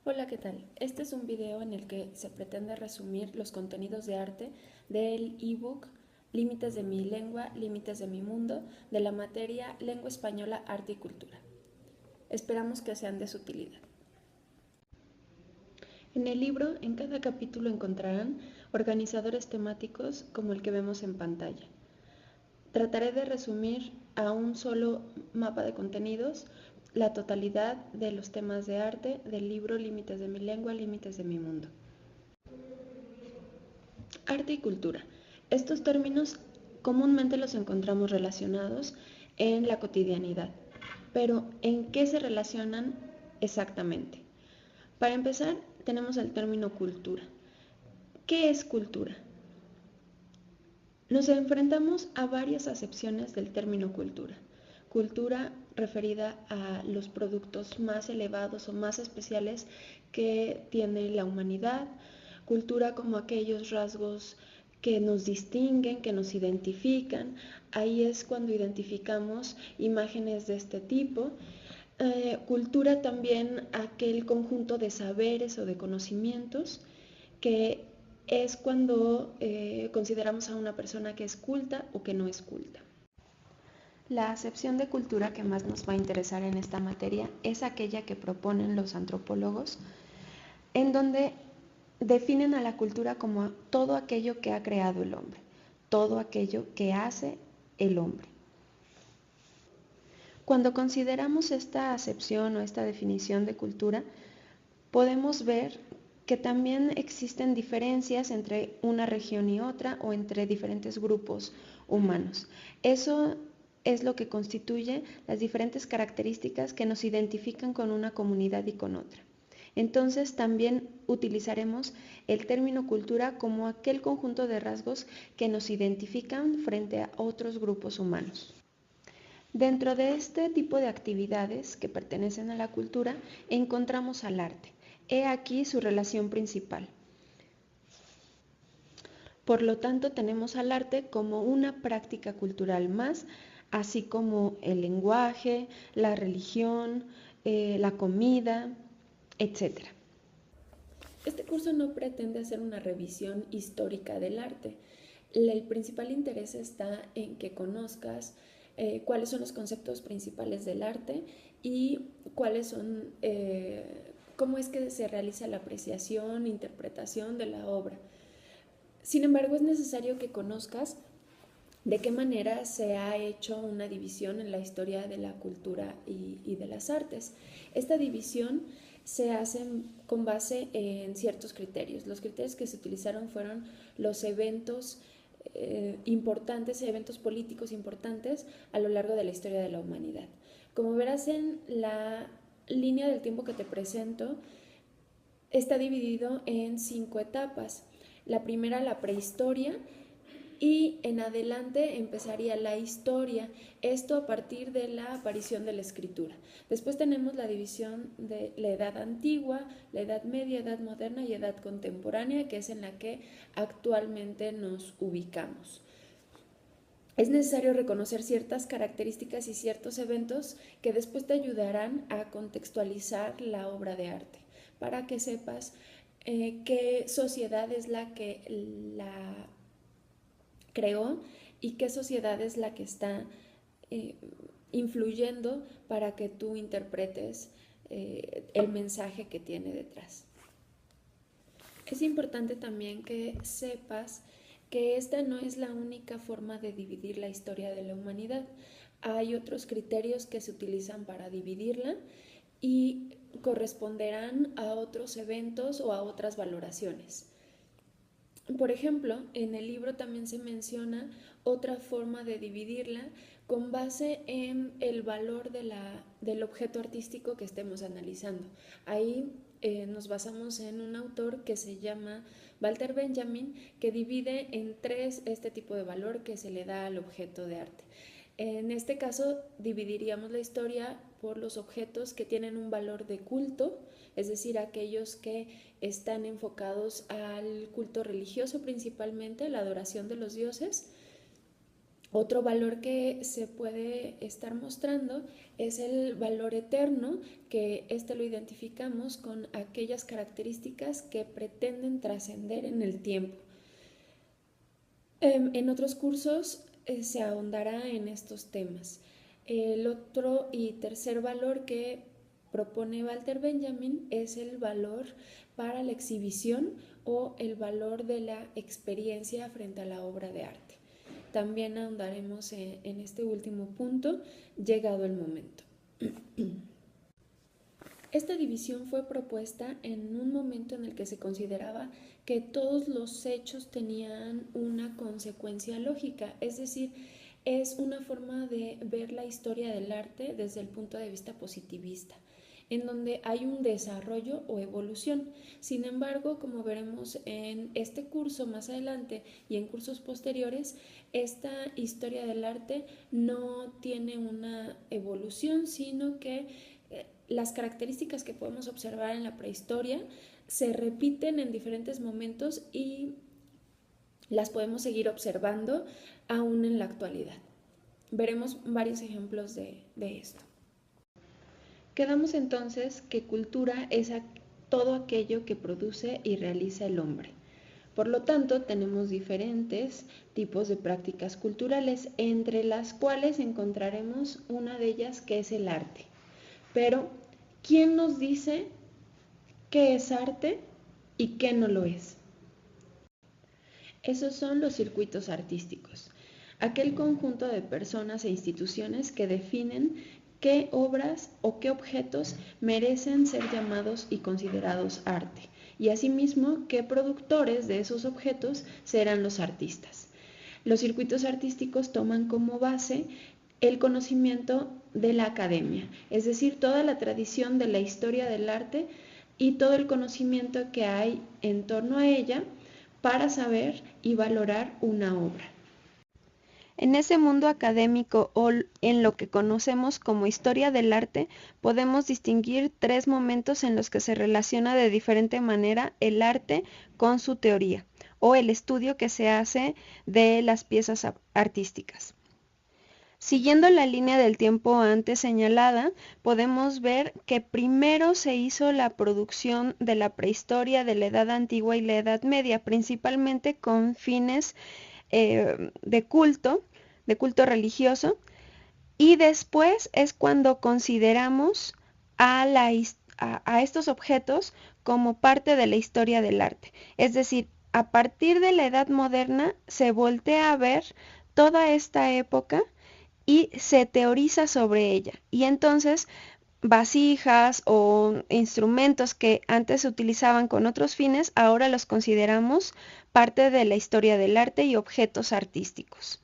Hola, ¿qué tal? Este es un video en el que se pretende resumir los contenidos de arte del ebook Límites de mi lengua, límites de mi mundo, de la materia Lengua Española, Arte y Cultura. Esperamos que sean de su utilidad. En el libro, en cada capítulo encontrarán organizadores temáticos como el que vemos en pantalla. Trataré de resumir a un solo mapa de contenidos la totalidad de los temas de arte del libro Límites de mi lengua, límites de mi mundo. Arte y cultura. Estos términos comúnmente los encontramos relacionados en la cotidianidad, pero ¿en qué se relacionan exactamente? Para empezar, tenemos el término cultura. ¿Qué es cultura? Nos enfrentamos a varias acepciones del término cultura. Cultura referida a los productos más elevados o más especiales que tiene la humanidad, cultura como aquellos rasgos que nos distinguen, que nos identifican. Ahí es cuando identificamos imágenes de este tipo. Cultura también aquel conjunto de saberes o de conocimientos que es cuando consideramos a una persona que es culta o que no es culta. La acepción de cultura que más nos va a interesar en esta materia es aquella que proponen los antropólogos, en donde definen a la cultura como todo aquello que ha creado el hombre, todo aquello que hace el hombre. Cuando consideramos esta acepción o esta definición de cultura, podemos ver que también existen diferencias entre una región y otra o entre diferentes grupos humanos. Eso es lo que constituye las diferentes características que nos identifican con una comunidad y con otra. Entonces también utilizaremos el término cultura como aquel conjunto de rasgos que nos identifican frente a otros grupos humanos. Dentro de este tipo de actividades que pertenecen a la cultura, encontramos al arte. He aquí su relación principal. Por lo tanto, tenemos al arte como una práctica cultural más, así como el lenguaje, la religión, la comida, etc. Este curso no pretende hacer una revisión histórica del arte. El principal interés está en que conozcas cuáles son los conceptos principales del arte y cuáles son, cómo es que se realiza la apreciación, interpretación de la obra. Sin embargo, es necesario que conozcas de qué manera se ha hecho una división en la historia de la cultura y de las artes. Esta división se hace con base en ciertos criterios. Los criterios que se utilizaron fueron los eventos importantes, eventos políticos importantes a lo largo de la historia de la humanidad. Como verás en la línea del tiempo que te presento, está dividido en 5 etapas. La primera, la prehistoria, y en adelante empezaría la historia, esto a partir de la aparición de la escritura. Después tenemos la división de la edad antigua, la edad media, edad moderna y edad contemporánea, que es en la que actualmente nos ubicamos. Es necesario reconocer ciertas características y ciertos eventos que después te ayudarán a contextualizar la obra de arte, para que sepas qué sociedad es la que la creó y qué sociedad es la que está influyendo para que tú interpretes el mensaje que tiene detrás. Es importante también que sepas que esta no es la única forma de dividir la historia de la humanidad. Hay otros criterios que se utilizan para dividirla y corresponderán a otros eventos o a otras valoraciones. Por ejemplo, en el libro también se menciona otra forma de dividirla con base en el valor del objeto artístico que estemos analizando. Ahí nos basamos en un autor que se llama Walter Benjamin, que divide en 3 este tipo de valor que se le da al objeto de arte. En este caso, dividiríamos la historia por los objetos que tienen un valor de culto, es decir, aquellos que están enfocados al culto religioso principalmente, la adoración de los dioses. Otro valor que se puede estar mostrando es el valor eterno, que lo identificamos con aquellas características que pretenden trascender en el tiempo. En otros cursos se ahondará en estos temas. El otro y tercer valor que propone Walter Benjamin es el valor para la exhibición o el valor de la experiencia frente a la obra de arte. También ahondaremos en este último punto, llegado el momento. Esta división fue propuesta en un momento en el que se consideraba que todos los hechos tenían una consecuencia lógica, es decir, es una forma de ver la historia del arte desde el punto de vista positivista, en donde hay un desarrollo o evolución. Sin embargo, como veremos en este curso más adelante y en cursos posteriores, esta historia del arte no tiene una evolución, sino que las características que podemos observar en la prehistoria se repiten en diferentes momentos y las podemos seguir observando aún en la actualidad. Veremos varios ejemplos de esto. Quedamos entonces que cultura es todo aquello que produce y realiza el hombre. Por lo tanto, tenemos diferentes tipos de prácticas culturales, entre las cuales encontraremos una de ellas que es el arte. Pero, ¿quién nos dice qué es arte y qué no lo es? Esos son los circuitos artísticos, aquel conjunto de personas e instituciones que definen qué obras o qué objetos merecen ser llamados y considerados arte, y asimismo qué productores de esos objetos serán los artistas. Los circuitos artísticos toman como base el conocimiento de la academia, es decir, toda la tradición de la historia del arte y todo el conocimiento que hay en torno a ella para saber y valorar una obra. En ese mundo académico o en lo que conocemos como historia del arte, podemos distinguir tres momentos en los que se relaciona de diferente manera el arte con su teoría o el estudio que se hace de las piezas artísticas. Siguiendo la línea del tiempo antes señalada, podemos ver que primero se hizo la producción de la prehistoria, de la Edad Antigua y la Edad Media, principalmente con fines de culto religioso, y después es cuando consideramos a estos objetos como parte de la historia del arte. Es decir, a partir de la Edad Moderna se voltea a ver toda esta época y se teoriza sobre ella. Y entonces vasijas o instrumentos que antes se utilizaban con otros fines, ahora los consideramos parte de la historia del arte y objetos artísticos.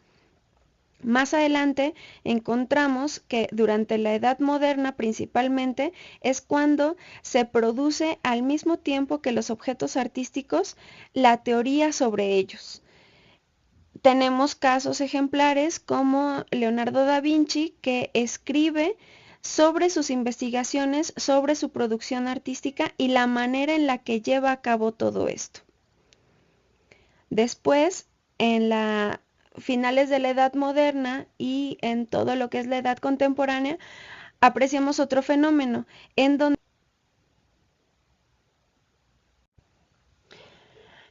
Más adelante encontramos que durante la Edad Moderna principalmente es cuando se produce al mismo tiempo que los objetos artísticos la teoría sobre ellos. Tenemos casos ejemplares como Leonardo da Vinci, que escribe sobre sus investigaciones, sobre su producción artística y la manera en la que lleva a cabo todo esto. Después, en las finales de la Edad Moderna y en todo lo que es la Edad Contemporánea, apreciamos otro fenómeno en donde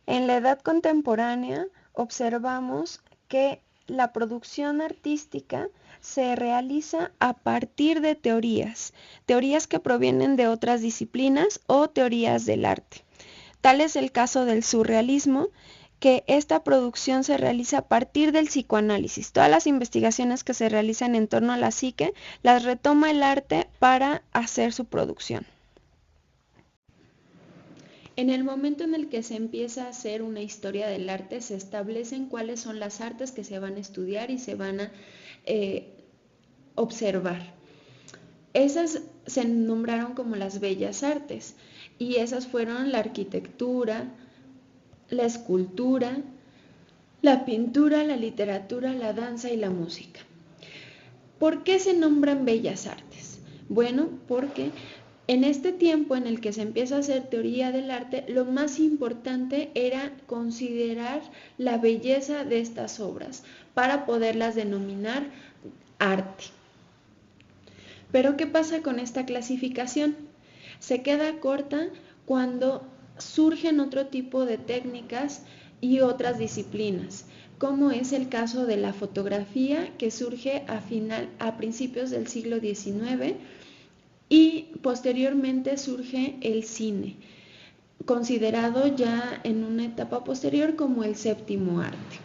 en la Edad Contemporánea observamos que la producción artística se realiza a partir de teorías que provienen de otras disciplinas o teorías del arte. Tal es el caso del surrealismo, que esta producción se realiza a partir del psicoanálisis. Todas las investigaciones que se realizan en torno a la psique las retoma el arte para hacer su producción. En el momento en el que se empieza a hacer una historia del arte, se establecen cuáles son las artes que se van a estudiar y se van a observar. Esas se nombraron como las bellas artes, y esas fueron la arquitectura, la escultura, la pintura, la literatura, la danza y la música. ¿Por qué se nombran bellas artes? Bueno, porque En este tiempo en el que se empieza a hacer teoría del arte, lo más importante era considerar la belleza de estas obras para poderlas denominar arte. Pero ¿qué pasa con esta clasificación? Se queda corta cuando surgen otro tipo de técnicas y otras disciplinas, como es el caso de la fotografía, que surge a principios del siglo XIX, y posteriormente surge el cine, considerado ya en una etapa posterior como el séptimo arte.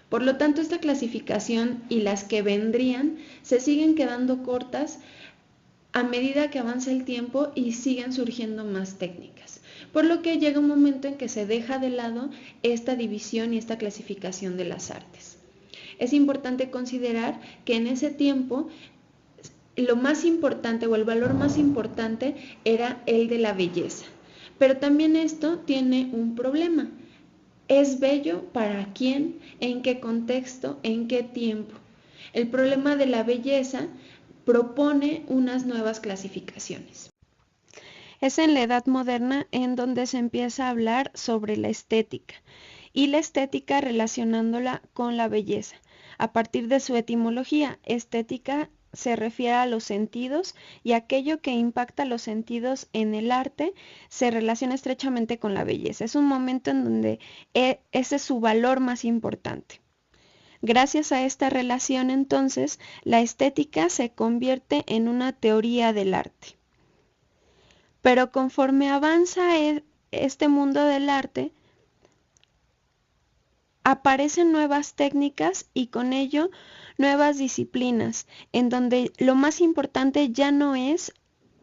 Por lo tanto, esta clasificación y las que vendrían se siguen quedando cortas a medida que avanza el tiempo y siguen surgiendo más técnicas, por lo que llega un momento en que se deja de lado esta división y esta clasificación de las artes. Es importante considerar que en ese tiempo lo más importante o el valor más importante era el de la belleza. Pero también esto tiene un problema. ¿Es bello para quién? ¿En qué contexto? ¿En qué tiempo? El problema de la belleza propone unas nuevas clasificaciones. Es en la Edad Moderna en donde se empieza a hablar sobre la estética y la estética relacionándola con la belleza. A partir de su etimología, estética se refiere a los sentidos y aquello que impacta los sentidos en el arte se relaciona estrechamente con la belleza. Es un momento en donde ese es su valor más importante. Gracias a esta relación, entonces, la estética se convierte en una teoría del arte. Pero conforme avanza este mundo del arte, aparecen nuevas técnicas y con ello nuevas disciplinas, en donde lo más importante ya no es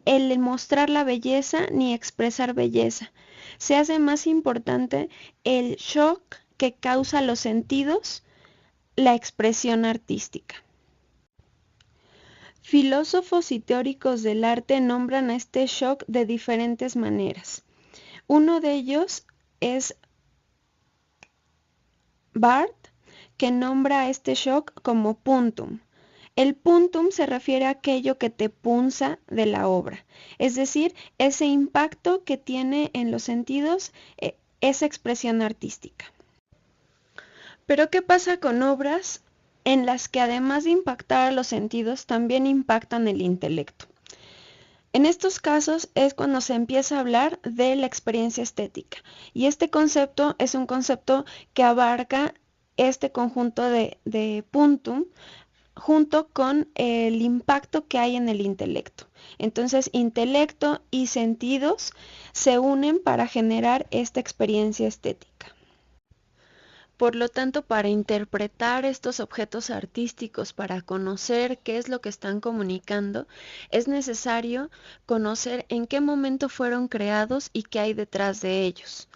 el mostrar la belleza ni expresar belleza. Se hace más importante el shock que causa los sentidos, la expresión artística. Filósofos y teóricos del arte nombran a este shock de diferentes maneras. Uno de ellos es Barthes, que nombra a este shock como puntum. El puntum se refiere a aquello que te punza de la obra, es decir, ese impacto que tiene en los sentidos esa expresión artística. Pero ¿qué pasa con obras en las que además de impactar a los sentidos también impactan el intelecto? En estos casos es cuando se empieza a hablar de la experiencia estética, y este concepto es un concepto que abarca este conjunto de puntum junto con el impacto que hay en el intelecto. Entonces, intelecto y sentidos se unen para generar esta experiencia estética. Por lo tanto, para interpretar estos objetos artísticos, para conocer qué es lo que están comunicando, es necesario conocer en qué momento fueron creados y qué hay detrás de ellos.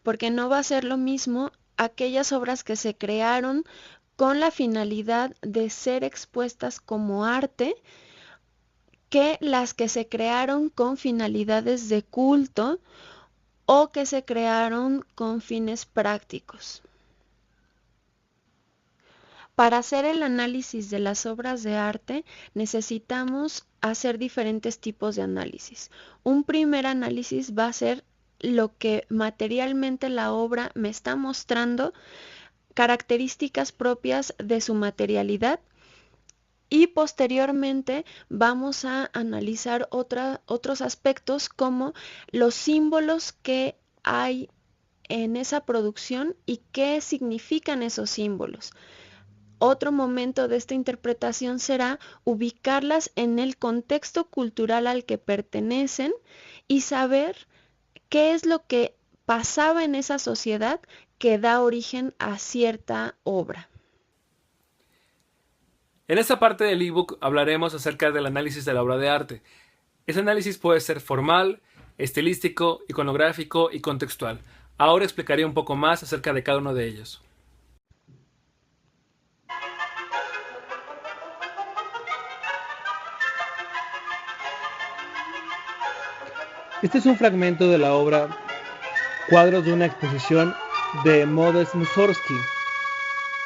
Porque no va a ser lo mismo aquellas obras que se crearon con la finalidad de ser expuestas como arte que las que se crearon con finalidades de culto o que se crearon con fines prácticos. Para hacer el análisis de las obras de arte necesitamos hacer diferentes tipos de análisis. Un primer análisis va a ser lo que materialmente la obra me está mostrando, características propias de su materialidad, y posteriormente vamos a analizar otros aspectos como los símbolos que hay en esa producción y qué significan esos símbolos. Otro momento de esta interpretación será ubicarlas en el contexto cultural al que pertenecen y saber qué es lo que pasaba en esa sociedad que da origen a cierta obra. En esta parte del ebook hablaremos acerca del análisis de la obra de arte. Ese análisis puede ser formal, estilístico, iconográfico y contextual. Ahora explicaré un poco más acerca de cada uno de ellos. Este es un fragmento de la obra Cuadros de una exposición de Modest Mussorgsky.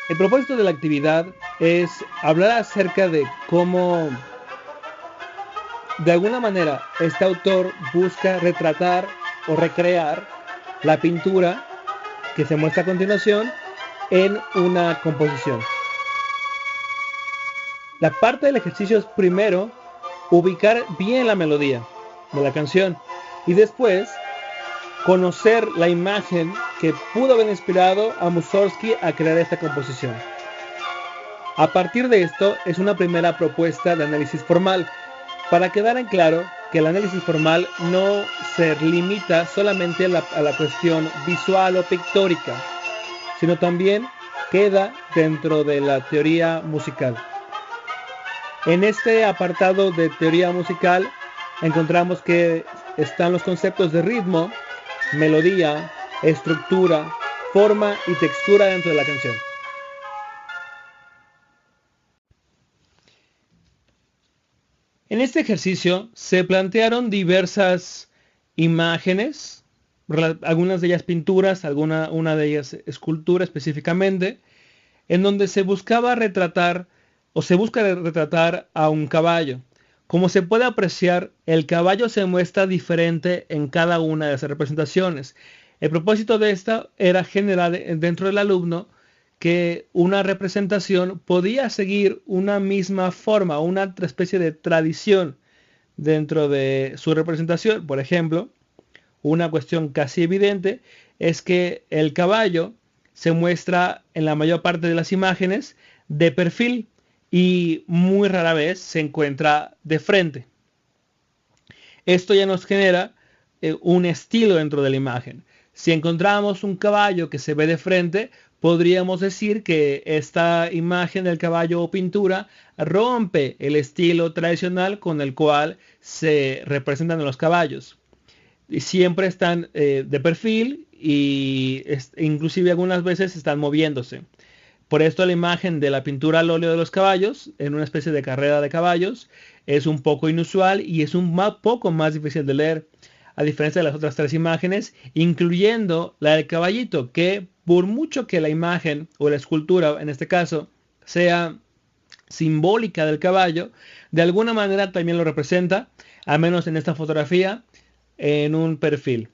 El propósito de la actividad es hablar acerca de cómo De alguna manera, este autor busca retratar o recrear la pintura que se muestra a continuación en una composición. La parte del ejercicio es primero ubicar bien la melodía de la canción y después conocer la imagen que pudo haber inspirado a Mussorgsky a crear esta composición. A partir de esto es una primera propuesta de análisis formal, para quedar en claro que el análisis formal no se limita solamente a la cuestión visual o pictórica, sino también queda dentro de la teoría musical. En este apartado de teoría musical encontramos que están los conceptos de ritmo, melodía, estructura, forma y textura dentro de la canción. En este ejercicio se plantearon diversas imágenes, algunas de ellas pinturas, una de ellas escultura específicamente, en donde se buscaba retratar o se busca retratar a un caballo. Como se puede apreciar, el caballo se muestra diferente en cada una de esas representaciones. El propósito de esta era generar dentro del alumno que una representación podía seguir una misma forma, una especie de tradición dentro de su representación. Por ejemplo, una cuestión casi evidente es que el caballo se muestra en la mayor parte de las imágenes de perfil y muy rara vez se encuentra de frente. Esto ya nos genera un estilo dentro de la imagen. Si encontramos un caballo que se ve de frente, podríamos decir que esta imagen del caballo o pintura rompe el estilo tradicional con el cual se representan los caballos. Y siempre están de perfil y inclusive algunas veces están moviéndose. Por esto la imagen de la pintura al óleo de los caballos, en una especie de carrera de caballos, es un poco inusual y es un poco más difícil de leer, a diferencia de las otras tres imágenes, incluyendo la del caballito, que por mucho que la imagen o la escultura, en este caso, sea simbólica del caballo, de alguna manera también lo representa, al menos en esta fotografía, en un perfil.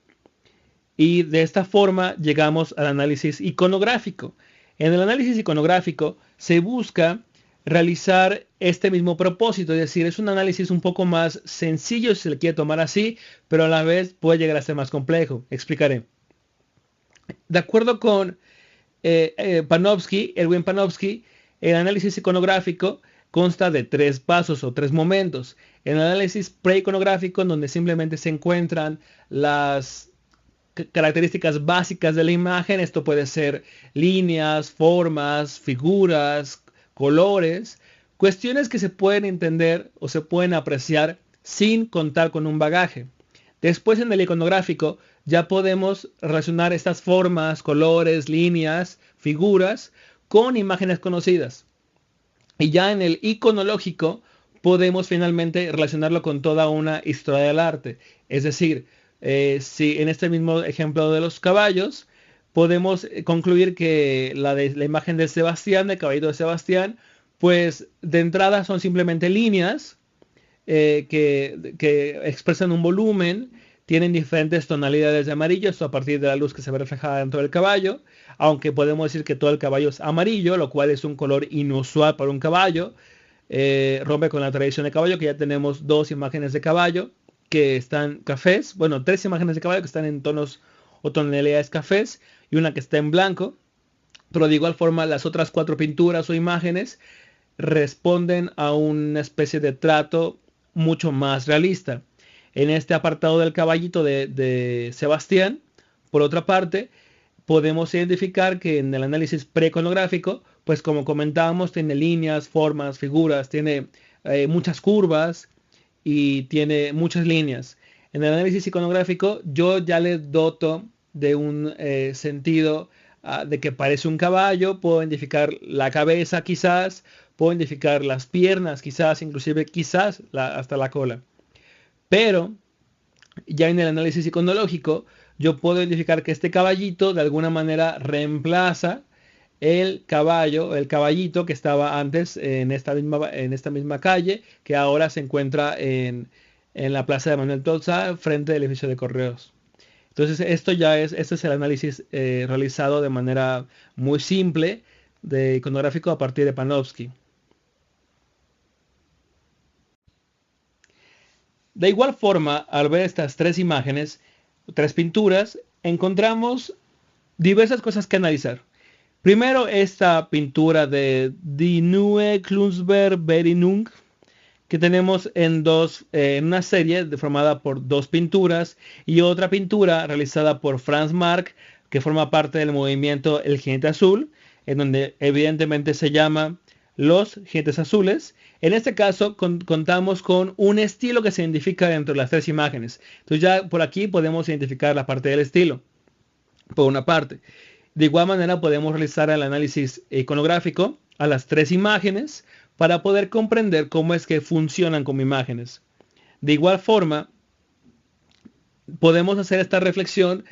Y de esta forma llegamos al análisis iconográfico. En el análisis iconográfico se busca realizar este mismo propósito, es decir, es un análisis un poco más sencillo si se le quiere tomar así, pero a la vez puede llegar a ser más complejo. Explicaré. De acuerdo con Panofsky, Erwin Panofsky, el análisis iconográfico consta de tres pasos o tres momentos. El análisis preiconográfico, en donde simplemente se encuentran las características básicas de la imagen, esto puede ser líneas, formas, figuras, colores, cuestiones que se pueden entender o se pueden apreciar sin contar con un bagaje. Después en el iconográfico ya podemos relacionar estas formas, colores, líneas, figuras con imágenes conocidas. Y ya en el iconológico podemos finalmente relacionarlo con toda una historia del arte. Es decir, si en este mismo ejemplo de los caballos, podemos concluir que la imagen de Sebastián, del caballito de Sebastián, pues de entrada son simplemente líneas que expresan un volumen, tienen diferentes tonalidades de amarillo, esto a partir de la luz que se ve reflejada dentro del caballo, aunque podemos decir que todo el caballo es amarillo, lo cual es un color inusual para un caballo, rompe con la tradición de caballo, que ya tenemos dos imágenes de caballo que están cafés, bueno, tres imágenes de caballo que están en tonos o tonalidades cafés y una que está en blanco, pero de igual forma las otras cuatro pinturas o imágenes responden a una especie de trato mucho más realista. En este apartado del caballito de Sebastián, por otra parte, podemos identificar que en el análisis preiconográfico, pues como comentábamos, tiene líneas, formas, figuras, tiene muchas curvas y tiene muchas líneas. En el análisis iconográfico yo ya le doto de un sentido de que parece un caballo, puedo identificar la cabeza quizás, puedo identificar las piernas quizás, inclusive quizás hasta la cola. Pero ya en el análisis iconológico yo puedo identificar que este caballito de alguna manera reemplaza el caballo, el caballito que estaba antes en esta misma calle, que ahora se encuentra en en la plaza de Manuel Tolsa, frente al edificio de Correos. Entonces, este es el análisis realizado de manera muy simple de iconográfico a partir de Panofsky. De igual forma, al ver estas tres imágenes, tres pinturas, encontramos diversas cosas que analizar. Primero, esta pintura de Die Neue Kunstwerk que tenemos en una serie formada por dos pinturas y otra pintura realizada por Franz Marc, que forma parte del movimiento El Jinete Azul, en donde evidentemente se llama Los Jinetes Azules. En este caso contamos con un estilo que se identifica dentro de las tres imágenes. Entonces ya por aquí podemos identificar la parte del estilo, por una parte. De igual manera podemos realizar el análisis iconográfico a las tres imágenes para poder comprender cómo es que funcionan como imágenes. De igual forma, podemos hacer esta reflexión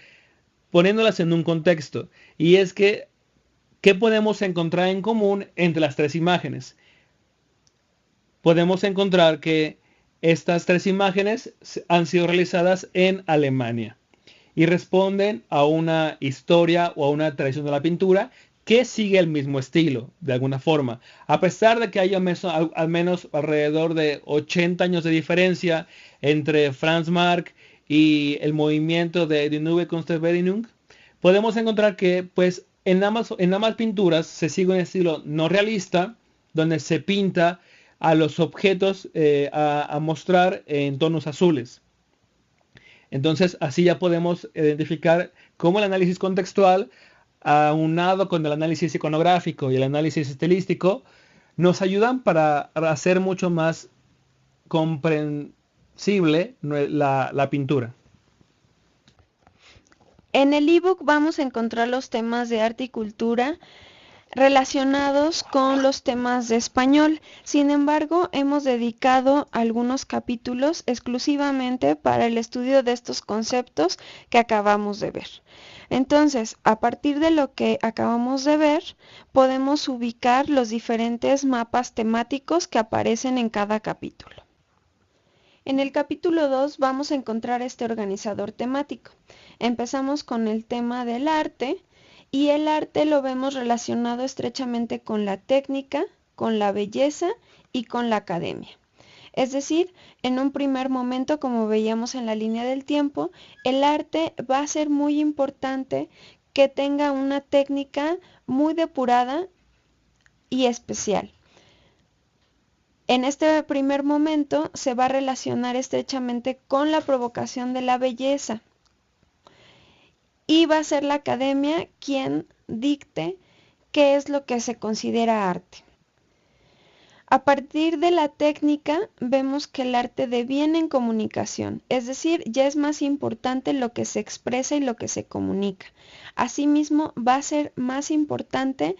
poniéndolas en un contexto. Y es que, ¿qué podemos encontrar en común entre las tres imágenes? Podemos encontrar que estas tres imágenes han sido realizadas en Alemania y responden a una historia o a una tradición de la pintura que sigue el mismo estilo, de alguna forma. A pesar de que haya al menos alrededor de 80 años de diferencia entre Franz Marc y el movimiento de Die Neue Kunstwerk, podemos encontrar que pues, en ambas pinturas se sigue un estilo no realista, donde se pinta a los objetos a mostrar en tonos azules. Entonces, así ya podemos identificar cómo el análisis contextual, aunado con el análisis iconográfico y el análisis estilístico, nos ayudan para hacer mucho más comprensible la pintura. En el ebook vamos a encontrar los temas de arte y cultura relacionados con los temas de español. Sin embargo, hemos dedicado algunos capítulos exclusivamente para el estudio de estos conceptos que acabamos de ver. Entonces, a partir de lo que acabamos de ver, podemos ubicar los diferentes mapas temáticos que aparecen en cada capítulo. En el capítulo 2 vamos a encontrar este organizador temático. Empezamos con el tema del arte, y el arte lo vemos relacionado estrechamente con la técnica, con la belleza y con la academia. Es decir, en un primer momento, como veíamos en la línea del tiempo, el arte va a ser muy importante que tenga una técnica muy depurada y especial. En este primer momento se va a relacionar estrechamente con la provocación de la belleza. Y va a ser la academia quien dicte qué es lo que se considera arte. A partir de la técnica vemos que el arte deviene en comunicación, es decir, ya es más importante lo que se expresa y lo que se comunica. Asimismo, va a ser más importante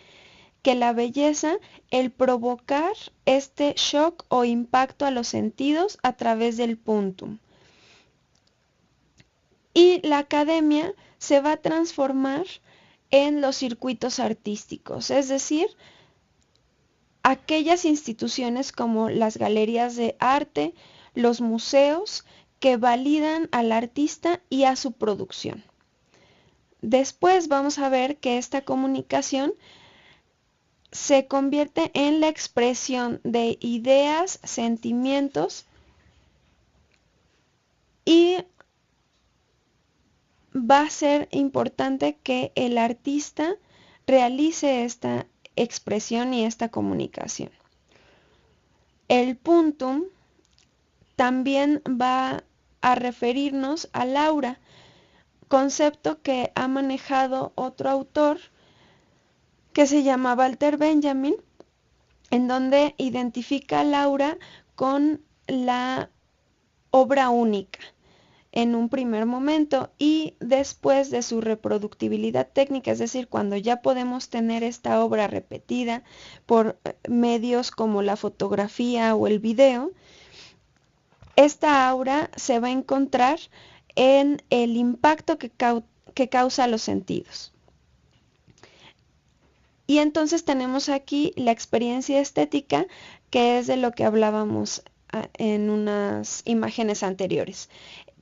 que la belleza el provocar este shock o impacto a los sentidos a través del puntum. Y la academia se va a transformar en los circuitos artísticos, es decir, aquellas instituciones como las galerías de arte, los museos que validan al artista y a su producción. Después vamos a ver que esta comunicación se convierte en la expresión de ideas, sentimientos y va a ser importante que el artista realice esta expresión y esta comunicación. El puntum también va a referirnos al aura, concepto que ha manejado otro autor que se llama Walter Benjamin, en donde identifica al aura con la obra única en un primer momento y después de su reproductibilidad técnica, es decir, cuando ya podemos tener esta obra repetida por medios como la fotografía o el video, esta aura se va a encontrar en el impacto que causa a los sentidos. Y entonces tenemos aquí la experiencia estética, que es de lo que hablábamos en unas imágenes anteriores,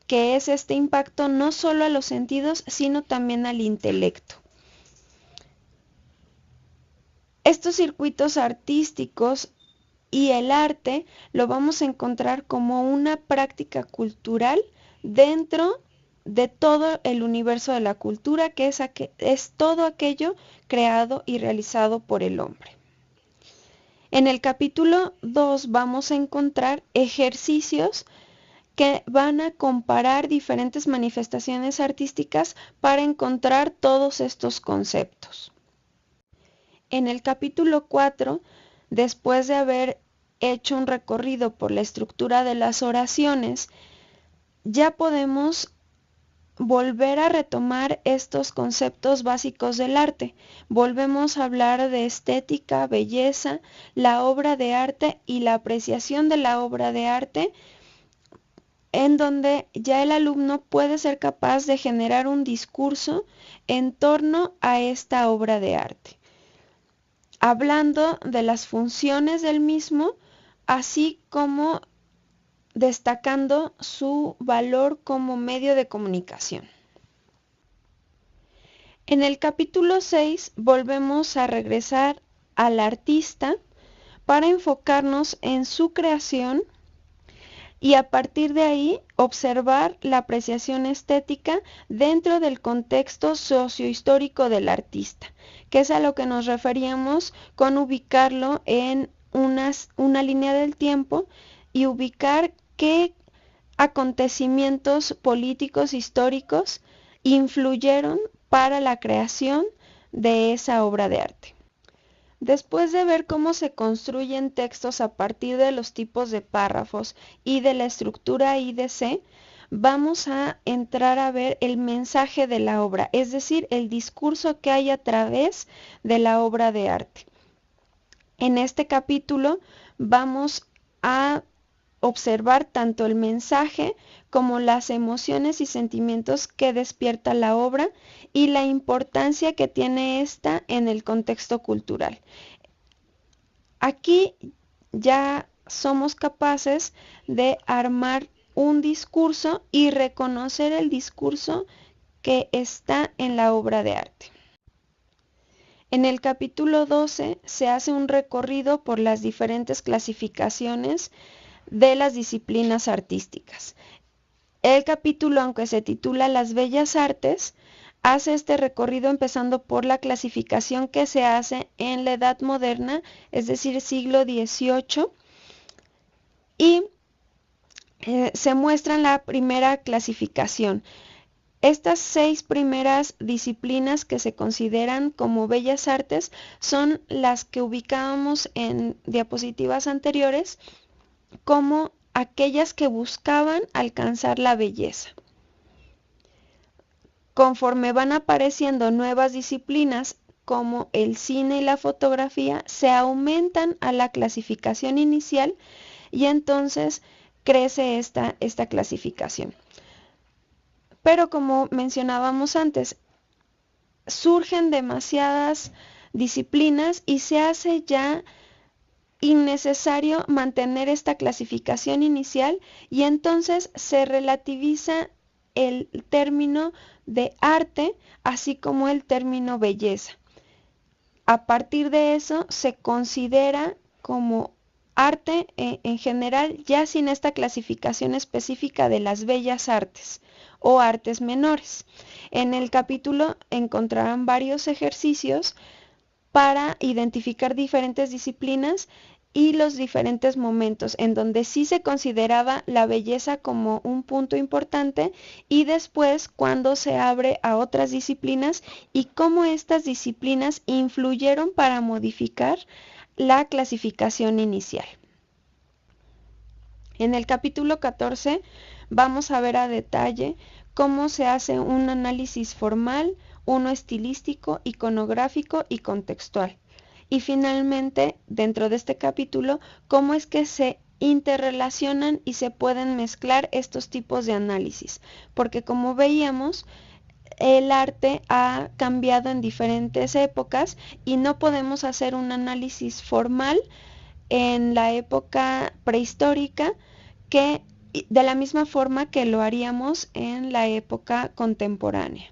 que es este impacto no solo a los sentidos, sino también al intelecto. Estos circuitos artísticos y el arte lo vamos a encontrar como una práctica cultural dentro de todo el universo de la cultura, que es todo aquello creado y realizado por el hombre. En el capítulo 2 vamos a encontrar ejercicios que van a comparar diferentes manifestaciones artísticas para encontrar todos estos conceptos. En el capítulo 4, después de haber hecho un recorrido por la estructura de las oraciones, ya podemos volver a retomar estos conceptos básicos del arte. Volvemos a hablar de estética, belleza, la obra de arte y la apreciación de la obra de arte, en donde ya el alumno puede ser capaz de generar un discurso en torno a esta obra de arte, hablando de las funciones del mismo, así como destacando su valor como medio de comunicación. En el capítulo 6 volvemos a regresar al artista para enfocarnos en su creación y a partir de ahí observar la apreciación estética dentro del contexto sociohistórico del artista, que es a lo que nos referíamos con ubicarlo en una línea del tiempo y ubicar qué acontecimientos políticos históricos influyeron para la creación de esa obra de arte. Después de ver cómo se construyen textos a partir de los tipos de párrafos y de la estructura IDC, vamos a entrar a ver el mensaje de la obra, es decir, el discurso que hay a través de la obra de arte. En este capítulo vamos a observar tanto el mensaje como las emociones y sentimientos que despierta la obra y la importancia que tiene esta en el contexto cultural. Aquí ya somos capaces de armar un discurso y reconocer el discurso que está en la obra de arte. En el capítulo 12 se hace un recorrido por las diferentes clasificaciones de las disciplinas artísticas. El capítulo, aunque se titula Las Bellas Artes, hace este recorrido empezando por la clasificación que se hace en la Edad Moderna, es decir, siglo XVIII, y se muestra en la primera clasificación. Estas 6 primeras disciplinas que se consideran como bellas artes son las que ubicábamos en diapositivas anteriores como aquellas que buscaban alcanzar la belleza. Conforme van apareciendo nuevas disciplinas como el cine y la fotografía, se aumentan a la clasificación inicial y entonces crece esta clasificación. Pero como mencionábamos antes, surgen demasiadas disciplinas y se hace ya innecesario mantener esta clasificación inicial y entonces se relativiza el término de arte así como el término belleza. A partir de eso se considera como arte en general, ya sin esta clasificación específica de las bellas artes o artes menores. En el capítulo encontrarán varios ejercicios para identificar diferentes disciplinas y los diferentes momentos en donde sí se consideraba la belleza como un punto importante y después cuando se abre a otras disciplinas y cómo estas disciplinas influyeron para modificar la clasificación inicial. En el capítulo 14 vamos a ver a detalle cómo se hace un análisis formal, uno estilístico, iconográfico y contextual. Y finalmente, dentro de este capítulo, cómo es que se interrelacionan y se pueden mezclar estos tipos de análisis. Porque como veíamos, el arte ha cambiado en diferentes épocas y no podemos hacer un análisis formal en la época prehistórica que de la misma forma que lo haríamos en la época contemporánea.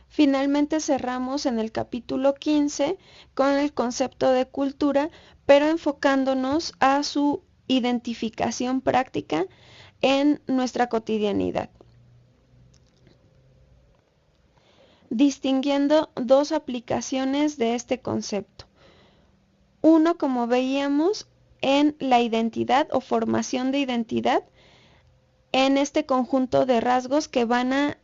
Finalmente cerramos en el capítulo 15 con el concepto de cultura, pero enfocándonos a su identificación práctica en nuestra cotidianidad, distinguiendo dos aplicaciones de este concepto. Uno, como veíamos, en la identidad o formación de identidad, en este conjunto de rasgos que van a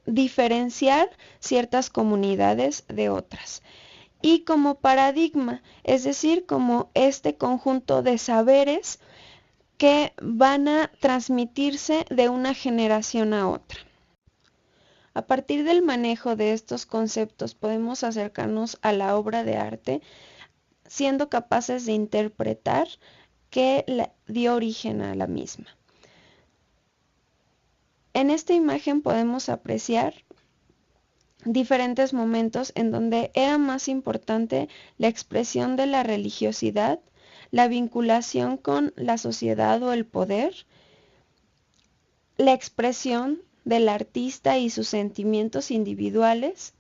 diferenciar ciertas comunidades de otras. Y como paradigma, es decir, como este conjunto de saberes que van a transmitirse de una generación a otra. A partir del manejo de estos conceptos podemos acercarnos a la obra de arte siendo capaces de interpretar qué dio origen a la misma. En esta imagen podemos apreciar diferentes momentos en donde era más importante la expresión de la religiosidad, la vinculación con la sociedad o el poder, la expresión del artista y sus sentimientos individuales,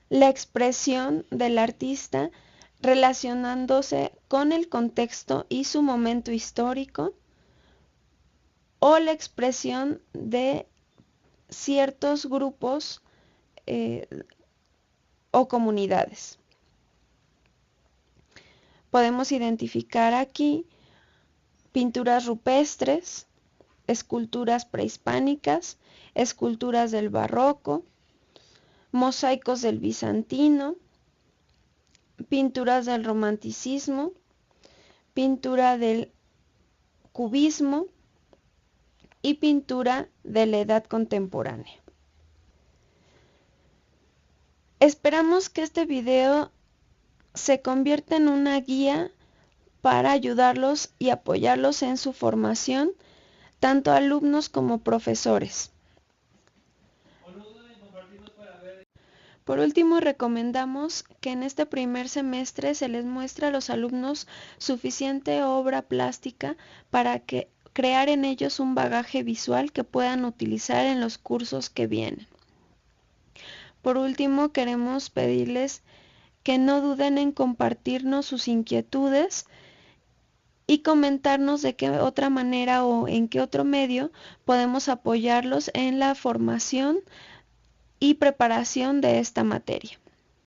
la expresión del artista relacionándose con el contexto y su momento histórico, o la expresión de ciertos grupos o comunidades. Podemos identificar aquí pinturas rupestres, esculturas prehispánicas, esculturas del barroco, mosaicos del bizantino, pinturas del romanticismo, pintura del cubismo y pintura de la edad contemporánea. Esperamos que este video se convierta en una guía para ayudarlos y apoyarlos en su formación, tanto alumnos como profesores. Por último, recomendamos que en este primer semestre se les muestre a los alumnos suficiente obra plástica para crear en ellos un bagaje visual que puedan utilizar en los cursos que vienen. Por último, queremos pedirles que no duden en compartirnos sus inquietudes y comentarnos de qué otra manera o en qué otro medio podemos apoyarlos en la formación y preparación de esta materia.